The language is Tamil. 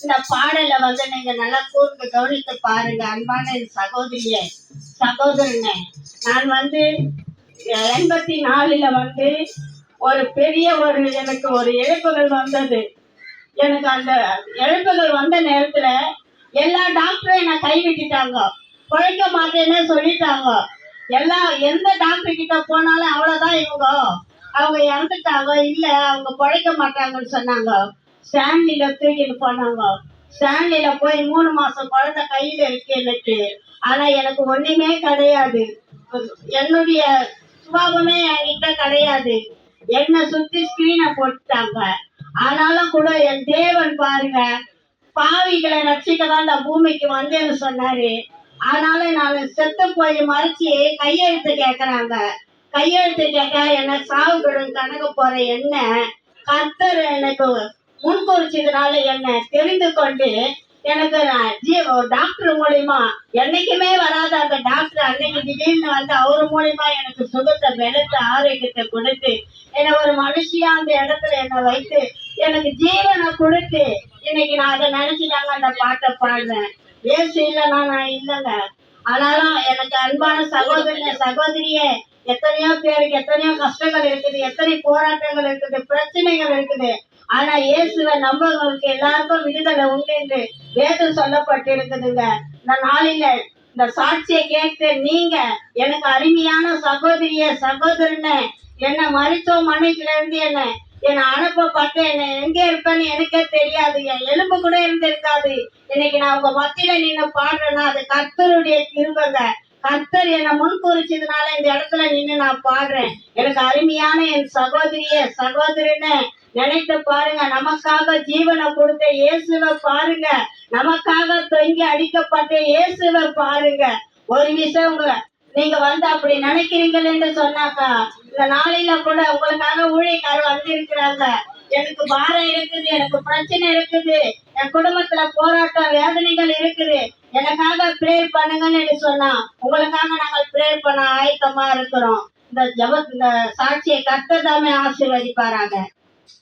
இந்த பாடலை நீங்க நல்லா கூர்ந்து கவனித்து பாருங்க. அன்பான சகோதரியே சகோதரனே, நான் 84 ஒரு பெரிய எனக்கு ஒரு இழப்புகள் வந்தது. எனக்கு அந்த இழப்புகள் வந்த நேரத்துல எல்லா டாக்டரும் என்னை கைவிட்டுட்டாங்க. குழைக்க மாட்டேன்னு சொல்லிட்டாங்க. எந்த டாக்டர் கிட்ட போனாலும் அவ்வளவுதான், அவங்க இறந்துட்டாங்க, இல்ல அவங்க குழைக்க மாட்டாங்கன்னு சொன்னாங்க. ஸ்டான்லில தூக்கிட்டு போனாங்க. ஸ்டான்லில போய் 3 மாசம் குழந்தை கையில இருக்கு எனக்கு. ஆனா எனக்கு ஒண்ணுமே கிடையாது. என்னுடைய சுபாவமே என்கிட்ட கிடையாது. என்னை சுத்தி ஸ்கிரீனை போட்டுட்டாங்க. ஆனாலும் கூட என் தேவன் பாருங்க, பாவிகளை ரட்சிக்கதான் இந்த பூமிக்கு வந்தேன்னு சொன்னாரு. ஆனாலும் நான் செத்து போய் மறைச்சி கையெழுத்து கேட்கறாங்க. கையெழுத்து கேட்க என்ன சாவுகளும் கணக்கு போற என்ன கர்த்தர் எனக்கு முன்குறிச்சதுனால என்ன தெரிந்து கொண்டு எனக்கு டாக்டர் மூலியமா என்னைக்குமே வராத அந்த டாக்டர் அன்னைக்கு திடீர்னு அவரு மூலியமா எனக்கு சுகத்தை வெளுத்து ஆரோக்கியத்தை கொடுத்து என்னை ஒரு மனுஷியா அந்த இடத்துல என்னை வைத்து எனக்கு ஜீவனை கொடுத்து இன்னைக்கு நான் அதை நினைச்சுதாங்க அந்த பாட்டை பாடுறேன். ஏசு இல்லைன்னா நான் இல்லைங்க. ஆனாலும் எனக்கு அன்பான சகோதரியே, எத்தனையோ பேருக்கு எத்தனையோ கஷ்டங்கள் இருக்குது, எத்தனை போராட்டங்கள் இருக்குது, பிரச்சனைகள் இருக்குது. ஆனா இயேசுவை நம்பவங்களுக்கு எல்லாருக்கும் விடுதலை உண்டு என்று வேதம் சொல்லப்பட்டிருக்குதுங்க. இந்த நாளில இந்த சாட்சியை கேட்டு நீங்க எனக்கு அருமையான சகோதரனை என்ன மருத்துவமனைக்குல இருந்து என்னை அனுப்பப்பட்டு என்ன எங்க இருப்பேன்னு எனக்கே தெரியாது. என் எலும்பு கூட இருந்திருக்காது. இன்னைக்கு நான் உங்க மத்தியில நின்று பாடுறேன்னா அது கர்த்தருடைய கிருபைங்க. கர்த்தர் என்னை முன்குறிச்சதுனால இந்த இடத்துல நின்று நான் பாடுறேன். எனக்கு அருமையான என் சகோதரனை நினைத்து பாருங்க. நமக்காக ஜீவனை கொடுத்த இயேசுவை பாருங்க. நமக்காக தொங்கி அடிக்கப்பட்ட இயேசுவை பாருங்க. ஒரு விஷயம் நீங்க அப்படி நினைக்கிறீங்கள் என்று சொன்னாக்கா, இந்த நாளில கூட உங்களுக்காக ஊழியக்காரர் வந்திருக்கிறாங்க. எனக்கு பாரம் இருக்குது, எனக்கு பிரச்சனை இருக்குது, என் குடும்பத்துல போராட்டம் வேதனைகள் இருக்குது, எனக்காக பிரேயர் பண்ணுங்கன்னு சொன்னா உங்களுக்காக நாங்கள் பிரேயர் பண்ண ஆயத்தமா இருக்கிறோம். இந்த சாட்சியை கர்த்தர் தாமே ஆசீர்வதிப்பாராங்க.